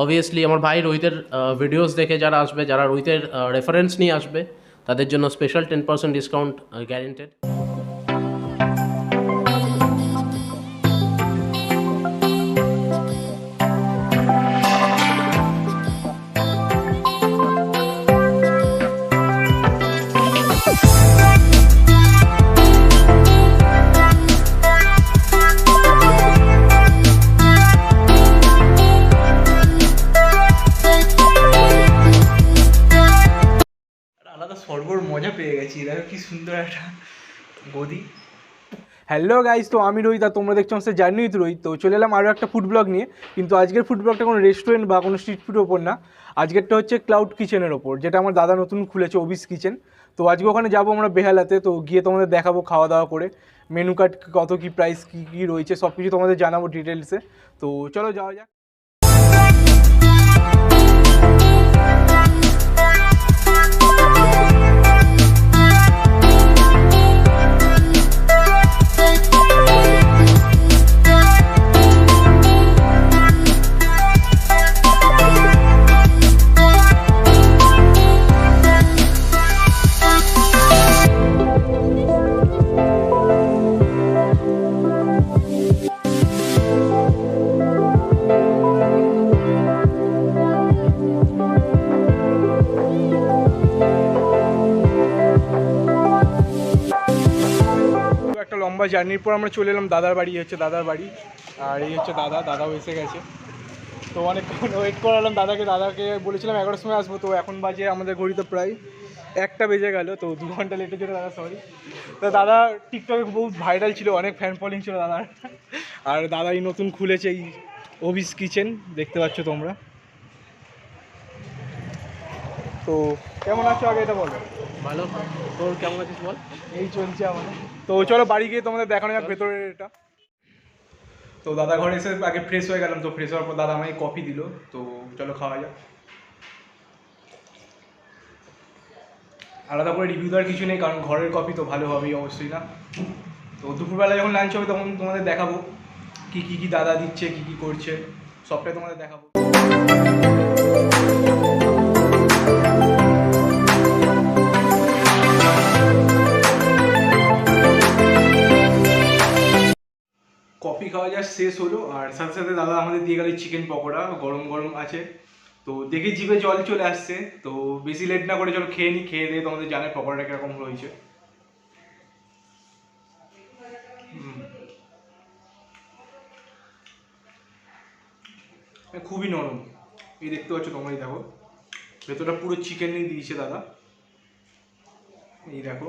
Obviously আমার ভাই রোহিতের videos দেখে যারা আসবে, যারা রোহিতের রেফারেন্স নিয়ে আসবে, তাদের জন্য স্পেশাল 10% ডিসকাউন্ট গ্যারেন্টেড। আলাদা সর্বর মজা পেয়ে গেছি। দেখো কি সুন্দর একটা গদি। হ্যালো গাইস, তো আমি রোহিত আর তোমরা দেখছো আমাদের জার্নি উইথ রোহিত। তো চলে এলাম আরও একটা ফুড ব্লগ নিয়ে, কিন্তু আজকের ফুড ব্লগটা কোনো রেস্টুরেন্ট বা কোনো স্ট্রিট ফুডের ওপর না। আজকেরটা হচ্ছে ক্লাউড কিচেনের ওপর, যেটা আমার দাদা নতুন খুলেছে, অবিস কিচেন। তো আজকে ওখানে যাবো আমরা বেহালাতে, তো গিয়ে তোমাদের দেখাবো খাওয়া দাওয়া করে, মেনু কার্ড কত কী প্রাইস কী কী রয়েছে সব কিছু তোমাদের জানাবো ডিটেলসে। তো চলো যাওয়া যাক। একটা লম্বা জার্নির পর আমরা চলে এলাম দাদার বাড়ি। হচ্ছে দাদার বাড়ি, আর এই হচ্ছে দাদাও এসে গেছে। তো অনেকক্ষণ ওয়েট করালাম দাদাকে বলেছিলাম 11টার সময় আসবো, তো এখন বাজে আমাদের ঘড়িতে প্রায় 1টা বেজে গেল। তো 2 ঘন্টা লেটের জন্য দাদা সরি। তো দাদা টিকটকে বহুত ভাইরাল ছিল, অনেক ফ্যান ফলোয়িং ছিল দাদার। আর দাদাই নতুন খুলেছে এই অবিস কিচেন, দেখতে পাচ্ছ তোমরা। তো কেমন আছো আগে এটা বলো। ভালো, তোর কেমন আছিস বল? এই চলছে আমাদের। তো চলো বাড়ি গিয়ে তোমাদের দেখানো যাক ভেতরের এটা। তো দাদা ঘরে এসে আগে ফ্রেশ হয়ে গেলাম। তো ফ্রেশ হওয়ার পর দাদা আমাকে কফি দিল। তো চলো খাওয়া যাক। আলাদা করে রিভিউ দেওয়ার কিছু নেই, কারণ ঘরের কফি তো ভালো হবেই অবশ্যই না। তো দুপুরবেলা যখন লাঞ্চ হবে তখন তোমাদের দেখাবো কী দাদা দিচ্ছে, কী করছে, সবটাই তোমাদের দেখাবো। কফি খাওয়া যা শেষ হলো, আর সাথে সাথে দাদা আমাদের দিয়ে গেল চিকেন পকোড়া, গরম গরম আছে। তো দেখে জিভে জল চলে আসছে। তো বেশি লেট না করে চলো খেয়ে নিই, খেয়ে দিয়ে তোমাদের জানে পকোড়াটা কিরকম রয়েছে। খুবই নরম, এই দেখতে পাচ্ছ তোমরাই, দেখো ভেতরটা পুরো চিকেন নিয়ে দিয়েছে দাদা, এই দেখো।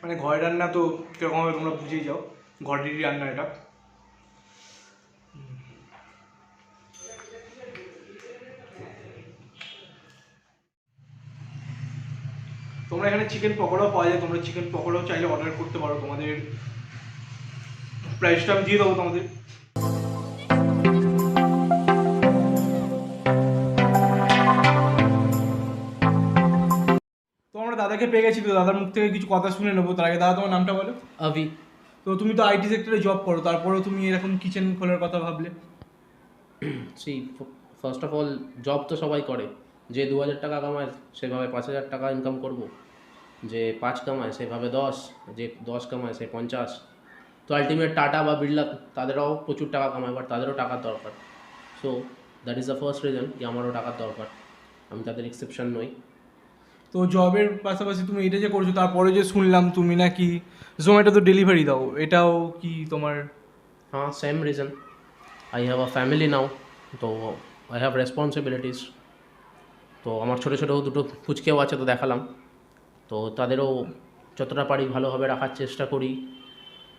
মানে ঘরের রান্না তো কিরকম হবে তোমরা বুঝেই যাও, ঘরেরই রান্না এটা। তোমরা এখানে চিকেন পকোড়াও পাওয়া যায়, তোমরা চিকেন পকোড়াও চাইলে অর্ডার করতে পারো। তোমাদের প্রাইসটা আমি দিয়ে দেবো তোমাদের। তো আমরা দাদাকে পেয়ে গেছি, তো দাদার মুখ থেকে কিছু কথা শুনে নেবো। তার আগে দাদা তোমার নামটা বলো। আভি। তো তুমি তো আইটি সেক্টরে জব করো, তারপরেও তুমি এরকম কিচেন খোলার কথা ভাবলে? সেই ফার্স্ট অফ অল জব তো সবাই করে, যে 2000 টাকা কামায় সেভাবে 5000 টাকা ইনকাম করব, যে 5 কামায় সেভাবে 10, যে 10 কামায় সে 50। তো আলটিমেট টাটা বা বিড়লা তাদেরও প্রচুর টাকা কামায়, বাট তাদেরও টাকার দরকার। So that is the first reason কি আমারও টাকার দরকার, আমি তাদের এক্সেপশন নই। তো জবের পাশাপাশি তুমি এটা যে করছো, তারপরে যে শুনলাম তুমি নাকি জোম্যাটো তো ডেলিভারি দাও, এটাও কি তোমার? হ্যাঁ, same reason. I have a family now, তো আই হ্যাভ রেসপন্সিবিলিটিস। তো আমার ছোটো ছোটো দুটো ফুচকেও আছে, তো দেখালাম। তো তাদেরও যতটা পারি ভালোভাবে রাখার চেষ্টা করি।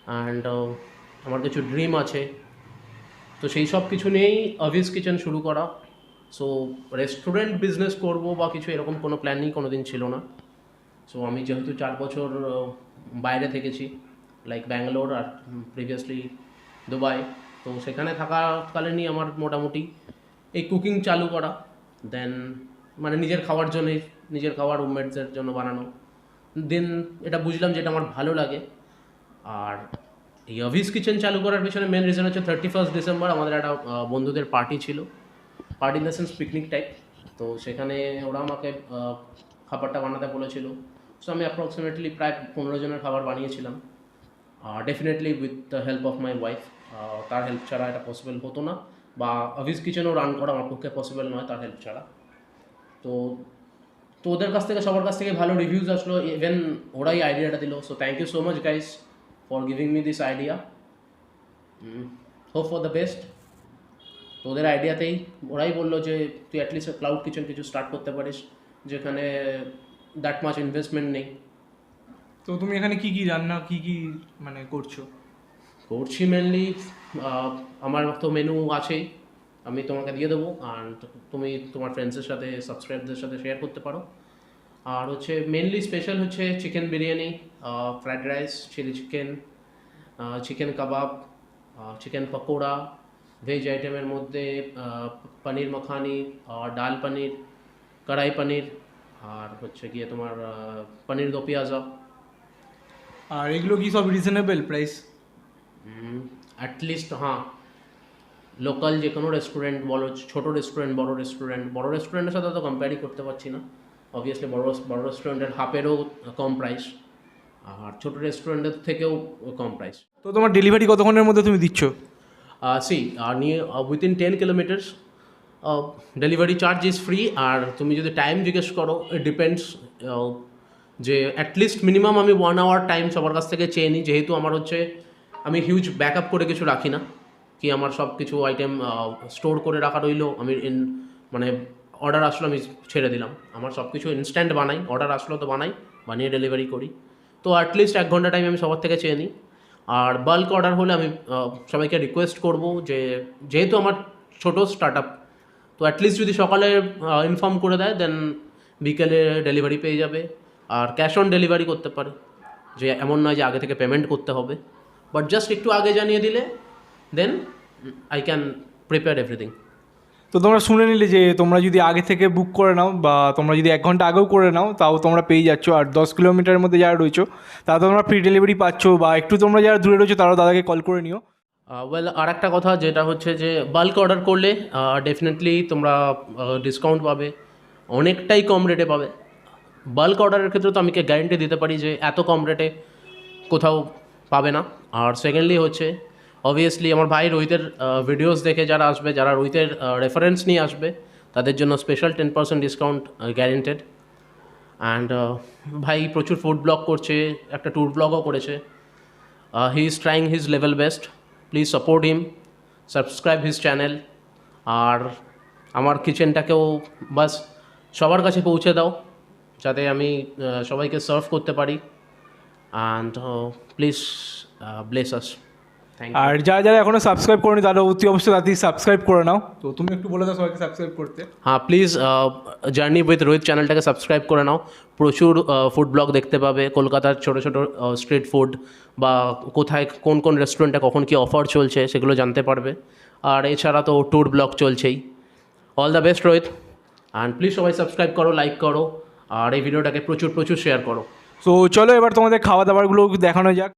অ্যান্ড আমার কিছু ড্রিম আছে, তো সেই সব কিছু নিয়েই অভিস কিচেন শুরু করা। সো রেস্টুরেন্ট বিজনেস করব বা কিছু এরকম কোনো প্ল্যানই কোনো দিন ছিল না। সো আমি যেহেতু 4 বছর বাইরে থেকেছি, লাইক ব্যাঙ্গালোর আর প্রিভিয়াসলি দুবাই, তো সেখানে থাকাকালীনই আমার মোটামুটি এই কুকিং চালু করা। দেন মানে নিজের খাওয়ার জন্যে, নিজের খাওয়ার রুমমেটসদের জন্য বানানো। দেন এটা বুঝলাম যেটা আমার ভালো লাগে। আর এই অভিস কিচেন চালু করার পিছনে মেন রিজন হচ্ছে 31 ডিসেম্বর আমাদের একটা বন্ধুদের পার্টি ছিল, party in the sense picnic type. তো সেখানে ওরা আমাকে খাবারটা বানাতে বলেছিল। সো আমি অ্যাপ্রক্সিমেটলি প্রায় 15 জনের খাবার বানিয়েছিলাম, definitely with the help of my wife. তার হেল্প ছাড়া এটা পসিবল হতো না, বা অভিস কিচেনও রান করা আমার পক্ষে পসিবল নয় তার হেল্প ছাড়া। তো তো ওদের কাছ থেকে, সবার কাছ থেকে ভালো রিভিউজ আসলো, ইভেন ওরাই আইডিয়াটা দিল। So thank you so much guys for giving me this idea, hope for the best. তো ওদের আইডিয়াতেই ওরাই বললো যে তুই অ্যাটলিস্ট ক্লাউড কিচেন কিছু স্টার্ট করতে পারিস যেখানে দ্যাট মাচ ইনভেস্টমেন্ট নেই। তো তুমি এখানে কি কি রান্না কি কি মানে করছি মেনলি, আমার তো মেনু আছেই, আমি তোমাকে দিয়ে দেবো, অ্যান্ড তুমি তোমার ফ্রেন্ডসের সাথে, সাবস্ক্রাইবদের সাথে শেয়ার করতে পারো। আর হচ্ছে মেনলি স্পেশাল হচ্ছে chicken biryani, fried rice, chilli chicken, chicken kebab, chicken pakora, veg আইটেমের মধ্যে পনির মাখানি, ডাল পনির, কড়াই পনির, আর হচ্ছে গিয়ে তোমার পনির দো পেঁয়াজা। আর এগুলো কি সব রিজনেবল প্রাইস? অ্যাটলিস্ট হ্যাঁ, লোকাল যে কোনো রেস্টুরেন্ট বলো, ছোটো রেস্টুরেন্ট, বড় রেস্টুরেন্টের সাথে তো কম্পেয়ারই করতে পারছি না, অবভিয়াসলি বড় রেস্টুরেন্টের হাফেরও কম প্রাইস, আর ছোটো রেস্টুরেন্টের থেকেও কম প্রাইস। তো তোমার ডেলিভারি কতক্ষণের মধ্যে তুমি দিচ্ছ? নিয়ে within 10 kilometres delivery charge is free. আর তুমি যদি টাইম জিজ্ঞেস করো, ইট ডিপেন্ডস, যে অ্যাটলিস্ট মিনিমাম আমি 1 আওয়ার টাইম সবার কাছ থেকে চেয়ে নিই, যেহেতু আমার হচ্ছে আমি হিউজ ব্যাকআপ করে কিছু রাখি না, কি আমার সব কিছু আইটেম স্টোর করে রাখা রইলো, আমি মানে অর্ডার আসলো আমি ছেড়ে দিলাম, আমার সব কিছু ইনস্ট্যান্ট বানাই, অর্ডার আসলো তো বানিয়ে ডেলিভারি করি। তো অ্যাটলিস্ট 1 ঘন্টা টাইম আমি সবার থেকে চেয়ে নিই। আর বাল্ক অর্ডার হলে আমি সবাইকে রিকোয়েস্ট করব যে যেহেতু আমার ছোটো স্টার্ট আপ, তো অ্যাটলিস্ট যদি সকালে ইনফর্ম করে দেয়, দেন বিকেলে ডেলিভারি পেয়ে যাবে। আর ক্যাশ অন ডেলিভারি করতে পারে, যে এমন নয় যে আগে থেকে পেমেন্ট করতে হবে, বাট জাস্ট একটু আগে জানিয়ে দিলে then I can prepare everything. তো তোমরা শুনে নিলে যে তোমরা যদি আগে থেকে বুক করে নাও, বা তোমরা যদি 1 ঘন্টা আগেও করে নাও, তাও তোমরা পেয়ে যাচ্ছ। আর 10 কিলোমিটারের মধ্যে যারা রয়েছো তারা তোমরা ফ্রি ডেলিভারি পাচ্ছ, বা একটু তোমরা যারা দূরে রয়েছো তারাও দাদাকে কল করে নিও। আর একটা কথা যেটা হচ্ছে যে বাল্ক অর্ডার করলে ডেফিনেটলি তোমরা ডিসকাউন্ট পাবে, অনেকটাই কম রেটে পাবে। বাল্ক অর্ডারের ক্ষেত্রে তো আমি গ্যারেন্টি দিতে পারি যে এত কম রেটে কোথাও পাবে না। আর সেকেন্ডলি হচ্ছে অবভিয়াসলি আমার ভাই রোহিতের ভিডিওস দেখে যারা আসবে, যারা রোহিতের রেফারেন্স নিয়ে আসবে, তাদের জন্য স্পেশাল 10% ডিসকাউন্ট গ্যারেন্টেড। অ্যান্ড ভাই প্রচুর ফুড ব্লগ করছে, একটা ট্যুর ব্লগও করেছে। He is trying his level best, please support him, subscribe his channel. আর আমার কিচেনটাকেও বাস সবার কাছে পৌঁছে দাও, যাতে আমি সবাইকে সার্ভ করতে পারি। And please bless us. আর যারা যারা এখনও সাবস্ক্রাইব করেনি তারা অতি অবশ্যই তাড়াতাড়ি সাবস্ক্রাইব করে নাও। তো তুমি একটু বলে দাও সবাইকে সাবস্ক্রাইব করতে। হ্যাঁ, প্লিজ জার্নি উইথ রোহিত চ্যানেলটাকে সাবস্ক্রাইব করে নাও। প্রচুর ফুড ব্লগ দেখতে পাবে, কলকাতার ছোটো ছোটো স্ট্রিট ফুড, বা কোথায় কোন কোন রেস্টুরেন্টে কখন কী অফার চলছে সেগুলো জানতে পারবে। আর এছাড়া তো ট্যুর ব্লগ চলছেই। All the best Rohit, and please সবাই সাবস্ক্রাইব করো, লাইক করো, আর এই ভিডিওটাকে প্রচুর প্রচুর শেয়ার করো। তো চলো এবার তোমাদের খাওয়া দাওয়ারগুলো দেখানো যাক।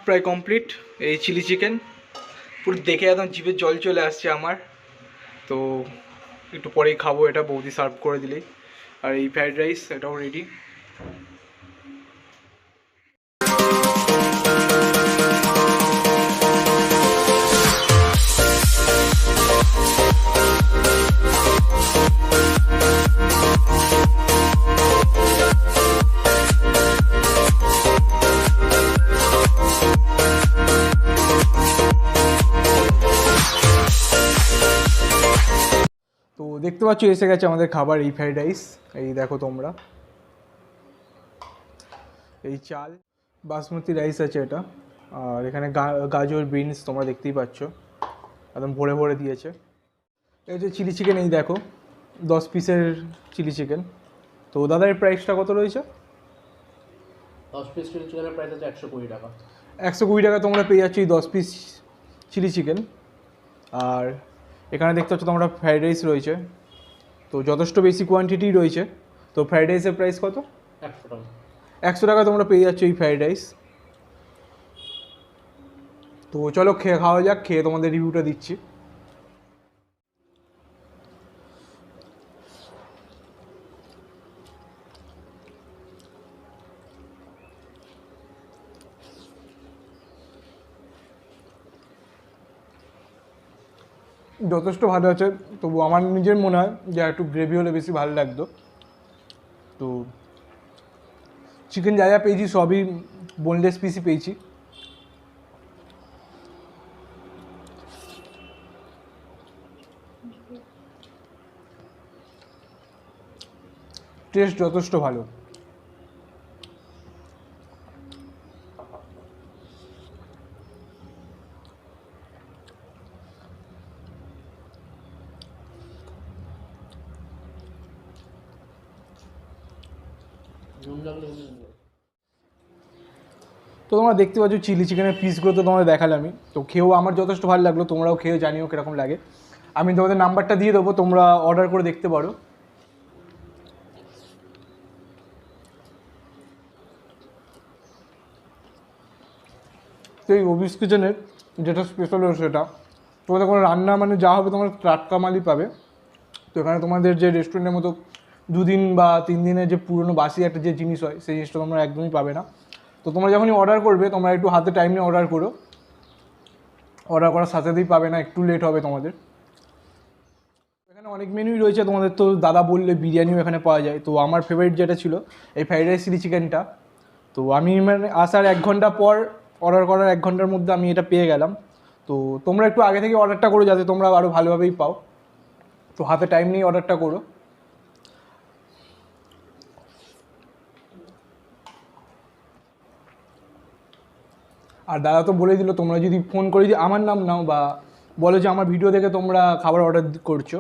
প্রায় কমপ্লিট। এই চিলি চিকেন পুরো দেখে একদম জিভে জল চলে আসছে আমার। তো একটু পরেই খাবো, এটা বৌদি সার্ভ করে দিলেই। আর এই ফ্রাইড রাইস এটাও রেডি। তো দেখতে পাচ্ছ এসে গেছে আমাদের খাবার, এই ফ্রাইড রাইস। এই দেখো তোমরা, এই চাল বাসমতি রাইস আছে এটা, আর এখানে গাজর বিনস তোমরা দেখতেই পাচ্ছ, একদম ভরে ভরে দিয়েছে। এই যে চিলি চিকেন, এই দেখো 10 পিসের চিলি চিকেন। তো দাদা এর প্রাইসটা কত রয়েছে? 10 পিস চিলি চিকেনের প্রাইস আছে 120 টাকা। 120 টাকা তোমরা পেয়ে যাচ্ছ এই 10 পিস চিলি চিকেন। আর এখানে দেখতে পাচ্ছ তোমরা ফ্রাইড রাইস রয়েছে, তো যথেষ্ট বেশি কোয়ান্টিটি রয়েছে। তো ফ্রাইড রাইসের প্রাইস কত? 100 টাকা। 100 টাকা তোমরা পেয়ে যাচ্ছ এই ফ্রাইড রাইস। তো চলো খাওয়া যাক, খেয়ে তোমাদের রিভিউটা দিচ্ছি। যথেষ্ট ভালো আছে, তবু আমার নিজের মনে হয় যে একটু গ্রেভি হলে বেশি ভালো লাগতো। তো চিকেন যা যা পেয়েছি সবই বোনলেস পিসই পেয়েছি। টেস্ট যথেষ্ট ভালো। তো তোমরা দেখতে পাচ্ছ চিলি চিকেনের পিসগুলো তো তোমাদের দেখালামই। তো খেয়েও আমার যথেষ্ট ভালো লাগলো, তোমরাও খেয়ে জানিও কীরকম লাগে। আমি তোমাদের নাম্বারটা দিয়ে দেবো, তোমরা অর্ডার করে দেখতে পারো। তো এই অবিস কিচেনের যেটা স্পেশাল সেটা তোমাদের কোনো রান্না মানে যা হবে তোমার টাটকা মালই পাবে। তো এখানে তোমাদের যে রেস্টুরেন্টের মতো 2 দিন বা 3 দিনের যে পুরনো বাসি একটা যে জিনিস হয় সেই জিনিসটা তোমরা একদমই পাবে না। তো তোমরা যখনই অর্ডার করবে তোমরা একটু হাতে টাইম নিয়ে অর্ডার করো, অর্ডার করার সাথে সাথেই পাবে না, একটু লেট হবে তোমাদের। এখানে অনেক মেনুই রয়েছে তোমাদের, তো দাদা বললে বিরিয়ানিও এখানে পাওয়া যায়। তো আমার ফেভারিট যেটা ছিল এই ফ্রাইড রাইস চিলি চিকেনটা। তো আমি মানে আসার 1 ঘন্টা পর, অর্ডার করার 1 ঘন্টার মধ্যে আমি এটা পেয়ে গেলাম। তো তোমরা একটু আগে থেকে অর্ডারটা করো যাতে তোমরা আরও ভালোভাবেই পাও। তো হাতে টাইম নিয়ে অর্ডারটা করো। আর দাদা তো বলে দিল তোমরা যদি ফোন করে যদি আমার নাম নাও বা বলো যে আমার ভিডিও দেখে তোমরা খাবার অর্ডার করছো,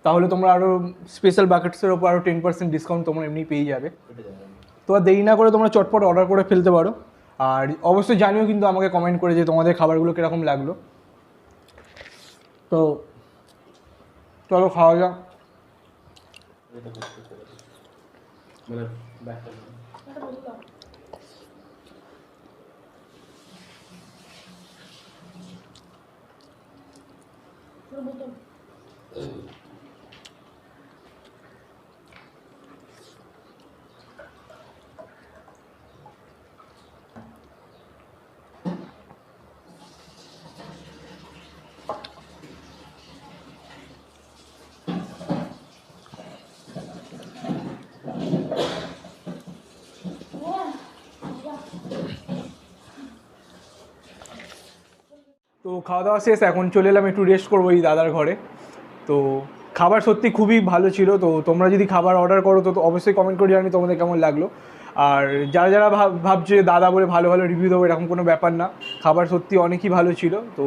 তাহলে তোমরা আরও স্পেশাল বাকেটসের ওপর আরও 10% ডিসকাউন্ট তোমরা এমনি পেয়ে যাবে। তো আর দেরি না করে তোমরা চটপট অর্ডার করে ফেলতে পারো। আর অবশ্যই জানিও কিন্তু আমাকে কমেন্ট করে যে তোমাদের খাবারগুলো কীরকম লাগলো। তো চলো খাওয়া যাক। তো খাওয়া দাওয়া শেষ, এখন চলে এলাম একটু রেস্ট করবো এই দাদার ঘরে। তো খাবার সত্যি খুবই ভালো ছিল। তো তোমরা যদি খাবার অর্ডার করো তো অবশ্যই কমেন্ট করে জানি তোমাদের কেমন লাগলো। আর যারা যারা ভাবছে দাদা বলে ভালো ভালো রিভিউ দেবো, এরকম কোনো ব্যাপার না, খাবার সত্যি অনেকই ভালো ছিল। তো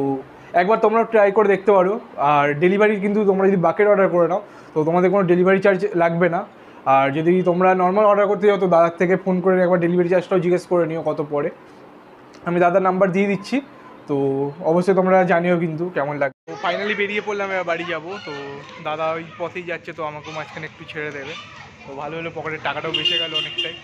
একবার তোমরা ট্রাই করে দেখতে পারো। আর ডেলিভারি কিন্তু তোমরা যদি বাকেট অর্ডার করে নাও তো তোমাদের কোনো ডেলিভারি চার্জ লাগবে না। আর যদি তোমরা নর্মাল অর্ডার করতে যাও তো দাদার থেকে ফোন করে একবার ডেলিভারি চার্জটাও জিজ্ঞেস করে নিও কত পড়ে। আমি দাদার নাম্বার দিয়ে দিচ্ছি, তো অবশ্যই তোমরা জানিও কিন্তু কেমন লাগে। তো ফাইনালি বেরিয়ে পড়লাম, এবার বাড়ি যাব। তো দাদা ওই পথেই যাচ্ছে, তো আমাকেও মাঝখানে একটু ছেড়ে দেবে। তো ভালো হলো, পকেটের টাকাটাও বেঁচে গেল অনেকটাই।